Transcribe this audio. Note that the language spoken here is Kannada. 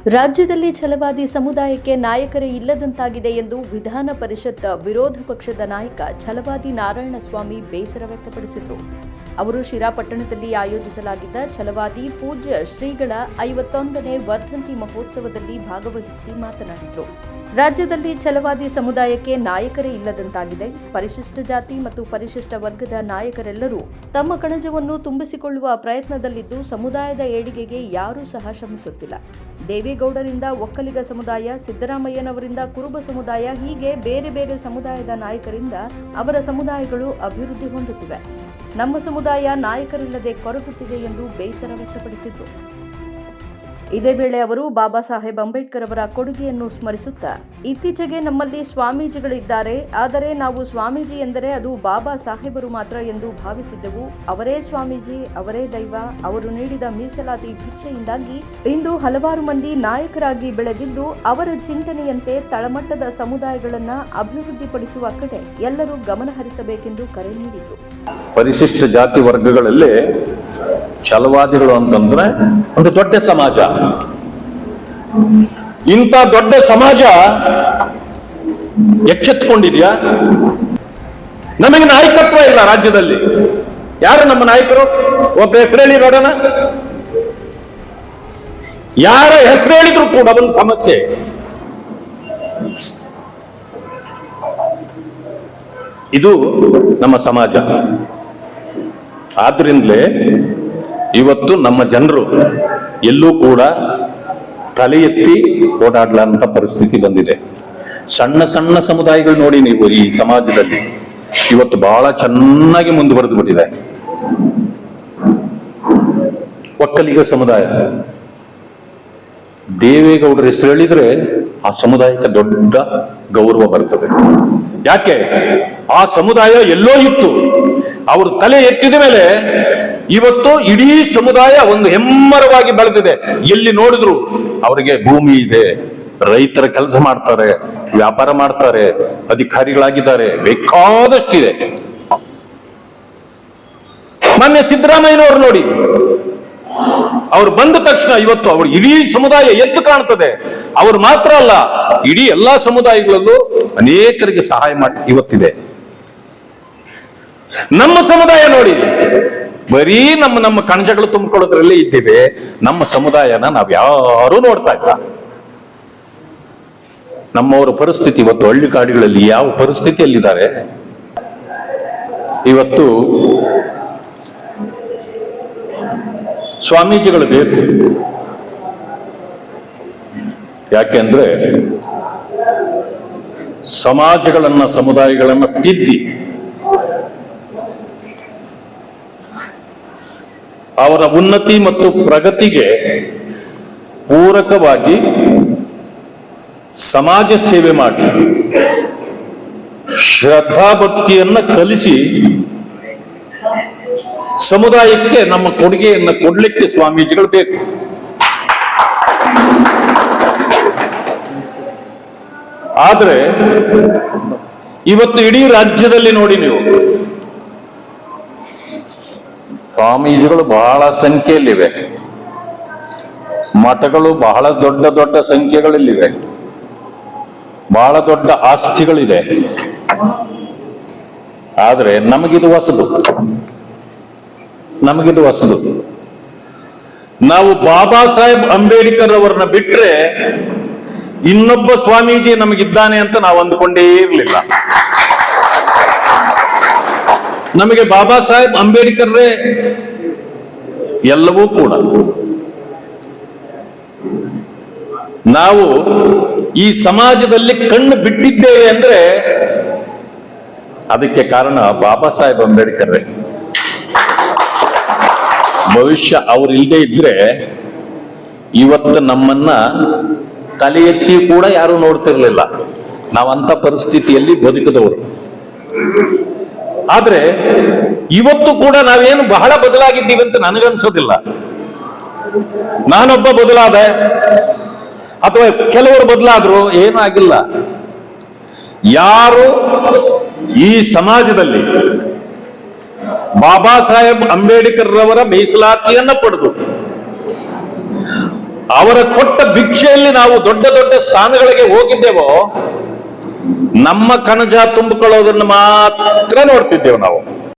ರಾಜ್ಯದಲ್ಲಿ ಛಲವಾದಿ ಸಮುದಾಯಕ್ಕೆ ನಾಯಕರೇ ಇಲ್ಲದಂತಾಗಿದೆ ಎಂದು ವಿಧಾನ ಪರಿಷತ್ ವಿರೋಧ ಪಕ್ಷದ ನಾಯಕ ಛಲವಾದಿ ನಾರಾಯಣಸ್ವಾಮಿ ಬೇಸರ ವ್ಯಕ್ತಪಡಿಸಿದರು. ಅವರು ಶಿರಾ ಪಟ್ಟಣದಲ್ಲಿ ಆಯೋಜಿಸಲಾಗಿದ್ದ ಛಲವಾದಿ ಪೂಜ್ಯ ಶ್ರೀಗಳ 51ನೇ ವರ್ಧಂತಿ ಮಹೋತ್ಸವದಲ್ಲಿ ಭಾಗವಹಿಸಿ ಮಾತನಾಡಿದರು. ರಾಜ್ಯದಲ್ಲಿ ಛಲವಾದಿ ಸಮುದಾಯಕ್ಕೆ ನಾಯಕರೇ ಇಲ್ಲದಂತಾಗಿದೆ. ಪರಿಶಿಷ್ಟ ಜಾತಿ ಮತ್ತು ಪರಿಶಿಷ್ಟ ವರ್ಗದ ನಾಯಕರೆಲ್ಲರೂ ತಮ್ಮ ಕಣಜವನ್ನು ತುಂಬಿಸಿಕೊಳ್ಳುವ ಪ್ರಯತ್ನದಲ್ಲಿದ್ದು ಸಮುದಾಯದ ಏಳಿಗೆಗೆ ಯಾರೂ ಸಹ ಶ್ರಮಿಸುತ್ತಿಲ್ಲ. ದೇವೇಗೌಡರಿಂದ ಒಕ್ಕಲಿಗ ಸಮುದಾಯ, ಸಿದ್ದರಾಮಯ್ಯನವರಿಂದ ಕುರುಬ ಸಮುದಾಯ, ಹೀಗೆ ಬೇರೆ ಬೇರೆ ಸಮುದಾಯದ ನಾಯಕರಿಂದ ಅವರ ಸಮುದಾಯಗಳು ಅಭಿವೃದ್ಧಿ ಹೊಂದುತ್ತಿವೆ. ನಮ್ಮ ಸಮುದಾಯ ನಾಯಕರಿಲ್ಲದೆ ಕೊರಗುತ್ತಿದೆ ಎಂದು ಬೇಸರ ವ್ಯಕ್ತಪಡಿಸಿದರು. ಇದೇ ವೇಳೆ ಅವರು ಬಾಬಾ ಸಾಹೇಬ್ ಅಂಬೇಡ್ಕರ್ ಅವರ ಕೊಡುಗೆಯನ್ನು ಸ್ಮರಿಸುತ್ತಾ, ಇತ್ತೀಚೆಗೆ ನಮ್ಮಲ್ಲಿ ಸ್ವಾಮೀಜಿಗಳಿದ್ದಾರೆ, ಆದರೆ ನಾವು ಸ್ವಾಮೀಜಿ ಎಂದರೆ ಅದು ಬಾಬಾ ಸಾಹೇಬರು ಮಾತ್ರ ಎಂದು ಭಾವಿಸಿದ್ದೆವು. ಅವರೇ ಸ್ವಾಮೀಜಿ, ಅವರೇ ದೈವ. ಅವರು ನೀಡಿದ ಮೀಸಲಾತಿ ಭಿಕ್ಷೆಯಿಂದಾಗಿ ಇಂದು ಹಲವಾರು ಮಂದಿ ನಾಯಕರಾಗಿ ಬೆಳೆದಿದ್ದು, ಅವರ ಚಿಂತನೆಯಂತೆ ತಳಮಟ್ಟದ ಸಮುದಾಯಗಳನ್ನು ಅಭಿವೃದ್ಧಿಪಡಿಸುವ ಕಡೆ ಎಲ್ಲರೂ ಗಮನ ಹರಿಸಬೇಕೆಂದು ಕರೆ ನೀಡಿದರು. ಪರಿಶಿಷ್ಟ ಜಾತಿ ವರ್ಗಗಳಲ್ಲಿ ಛಲವಾದಿಗಳು ಅಂತಂದ್ರೆ ಒಂದು ದೊಡ್ಡ ಸಮಾಜ. ಇಂಥ ದೊಡ್ಡ ಸಮಾಜ ಎಚ್ಚೆತ್ತುಕೊಂಡಿದ್ಯಾ? ನಮಗೆ ನಾಯಕತ್ವ ಇಲ್ಲ ರಾಜ್ಯದಲ್ಲಿ. ಯಾರು ನಮ್ಮ ನಾಯಕರು? ಒಬ್ಬ ಹೆಸರೇಳಿ ನೋಡೋಣ. ಯಾರ ಹೆಸರು ಹೇಳಿದ್ರು ಕೂಡ ಒಂದು ಸಮಸ್ಯೆ. ಇದು ನಮ್ಮ ಸಮಾಜ. ಆದ್ರಿಂದಲೇ ಇವತ್ತು ನಮ್ಮ ಜನರು ಎಲ್ಲೂ ಕೂಡ ತಲೆ ಎತ್ತಿ ಓಡಾಡ್ಲಂತ ಪರಿಸ್ಥಿತಿ ಬಂದಿದೆ. ಸಣ್ಣ ಸಣ್ಣ ಸಮುದಾಯಗಳು ನೋಡಿ ನೀವು ಈ ಸಮಾಜದಲ್ಲಿ ಇವತ್ತು ಬಹಳ ಚೆನ್ನಾಗಿ ಮುಂದುವರೆದು ಬಿಟ್ಟಿದೆ. ಒಕ್ಕಲಿಗ ಸಮುದಾಯ, ದೇವೇಗೌಡರ ಹೆಸರು ಹೇಳಿದ್ರೆ ಆ ಸಮುದಾಯಕ್ಕೆ ದೊಡ್ಡ ಗೌರವ ಬರ್ತದೆ. ಯಾಕೆ? ಆ ಸಮುದಾಯ ಎಲ್ಲೋ ಇತ್ತು, ಅವರು ತಲೆ ಎತ್ತಿದ ಮೇಲೆ ಇವತ್ತು ಇಡೀ ಸಮುದಾಯ ಒಂದು ಹೆಮ್ಮರವಾಗಿ ಬೆಳೆದಿದೆ. ಎಲ್ಲಿ ನೋಡಿದ್ರು ಅವರಿಗೆ ಭೂಮಿ ಇದೆ, ರೈತರ ಕೆಲಸ ಮಾಡ್ತಾರೆ, ವ್ಯಾಪಾರ ಮಾಡ್ತಾರೆ, ಅಧಿಕಾರಿಗಳಾಗಿದ್ದಾರೆ, ಬೇಕಾದಷ್ಟಿದೆ. ಮೊನ್ನೆ ಸಿದ್ದರಾಮಯ್ಯನವರು ನೋಡಿ, ಅವ್ರು ಬಂದ ತಕ್ಷಣ ಇವತ್ತು ಅವರು ಇಡೀ ಸಮುದಾಯ ಎದ್ದು ಕಾಣ್ತದೆ. ಅವರು ಮಾತ್ರ ಅಲ್ಲ, ಇಡೀ ಎಲ್ಲಾ ಸಮುದಾಯಗಳಲ್ಲೂ ಅನೇಕರಿಗೆ ಸಹಾಯ ಮಾಡಿ ಇವತ್ತಿದೆ. ನಮ್ಮ ಸಮುದಾಯ ನೋಡಿ, ಬರೀ ನಮ್ಮ ಕಣಜಗಳು ತುಂಬಿಕೊಳ್ಳೋದ್ರಲ್ಲೇ ಇದ್ದೇವೆ. ನಮ್ಮ ಸಮುದಾಯನ ನಾವ್ ಯಾರೂ ನೋಡ್ತಾ ಇಲ್ಲ. ನಮ್ಮವರ ಪರಿಸ್ಥಿತಿ ಇವತ್ತು ಹಳ್ಳಿ ಕಾಡುಗಳಲ್ಲಿ ಯಾವ ಪರಿಸ್ಥಿತಿಯಲ್ಲಿದ್ದಾರೆ? ಇವತ್ತು ಸ್ವಾಮೀಜಿಗಳು ಬೇಕು. ಯಾಕೆಂದ್ರೆ ಸಮಾಜಗಳನ್ನ, ಸಮುದಾಯಗಳನ್ನ ತಿದ್ದಿ ಅವರ ಉನ್ನತಿ ಮತ್ತು ಪ್ರಗತಿಗೆ ಪೂರಕವಾಗಿ ಸಮಾಜ ಸೇವೆ ಮಾಡಿ ಶ್ರದ್ಧಾಭಕ್ತಿಯನ್ನ ಕಲಿಸಿ ಸಮುದಾಯಕ್ಕೆ ನಮ್ಮ ಕೊಡುಗೆಯನ್ನು ಕೊಡ್ಲಿಕ್ಕೆ ಸ್ವಾಮೀಜಿಗಳು ಬೇಕು. ಆದ್ರೆ ಇವತ್ತು ಇಡೀ ರಾಜ್ಯದಲ್ಲಿ ನೋಡಿ ನೀವು, ಸ್ವಾಮೀಜಿಗಳು ಬಹಳ ಸಂಖ್ಯೆಯಲ್ಲಿವೆ, ಮಠಗಳು ಬಹಳ ದೊಡ್ಡ ದೊಡ್ಡ ಸಂಖ್ಯೆಗಳಲ್ಲಿವೆ, ಬಹಳ ದೊಡ್ಡ ಆಸ್ತಿಗಳಿದೆ. ಆದ್ರೆ ನಮಗಿದು ಹೊಸದು. ನಾವು ಬಾಬಾ ಸಾಹೇಬ್ ಅಂಬೇಡ್ಕರ್ ಅವರನ್ನ ಬಿಟ್ರೆ ಇನ್ನೊಬ್ಬ ಸ್ವಾಮೀಜಿ ನಮಗಿದ್ದಾನೆ ಅಂತ ನಾವು ಅಂದ್ಕೊಂಡೇ ಇರಲಿಲ್ಲ. ನಮಗೆ ಬಾಬಾ ಸಾಹೇಬ್ ಅಂಬೇಡ್ಕರ್ರೇ ಎಲ್ಲವೂ ಕೂಡ. ನಾವು ಈ ಸಮಾಜದಲ್ಲಿ ಕಣ್ಣು ಬಿಟ್ಟಿದ್ದೇವೆ ಅಂದ್ರೆ ಅದಕ್ಕೆ ಕಾರಣ ಬಾಬಾ ಸಾಹೇಬ್ ಅಂಬೇಡ್ಕರ್ರೇ. ಭವಿಷ್ಯ ಅವ್ರು ಇಲ್ಲದೆ ಇದ್ರೆ ಇವತ್ತು ನಮ್ಮನ್ನ ತಲೆ ಎತ್ತಿ ಕೂಡ ಯಾರು ನೋಡ್ತಿರ್ಲಿಲ್ಲ. ನಾವಂತ ಪರಿಸ್ಥಿತಿಯಲ್ಲಿ ಬದುಕಿದವರು. ಆದ್ರೆ ಇವತ್ತು ಕೂಡ ನಾವೇನು ಬಹಳ ಬದಲಾಗಿದ್ದೀವಿ ಅಂತ ನನಗನ್ಸೋದಿಲ್ಲ. ನಾನೊಬ್ಬ ಬದಲಾದೆ ಅಥವಾ ಕೆಲವರು ಬದಲಾದ್ರು ಏನೂ ಆಗಿಲ್ಲ. ಯಾರು ಈ ಸಮಾಜದಲ್ಲಿ ಬಾಬಾ ಸಾಹೇಬ್ ಅಂಬೇಡ್ಕರ್ ರವರ ಮೀಸಲಾತಿಯನ್ನ ಪಡೆದು ಅವರ ಕೊಟ್ಟ ಭಿಕ್ಷೆಯಲ್ಲಿ ನಾವು ದೊಡ್ಡ ದೊಡ್ಡ ಸ್ಥಾನಗಳಿಗೆ ಹೋಗಿದ್ದೇವೋ, ನಮ್ಮ ಕಣಜ ತುಂಬಿಕೊಳ್ಳೋದನ್ನು ಮಾತ್ರ ನೋಡ್ತಿದ್ದೇವೆ ನಾವು.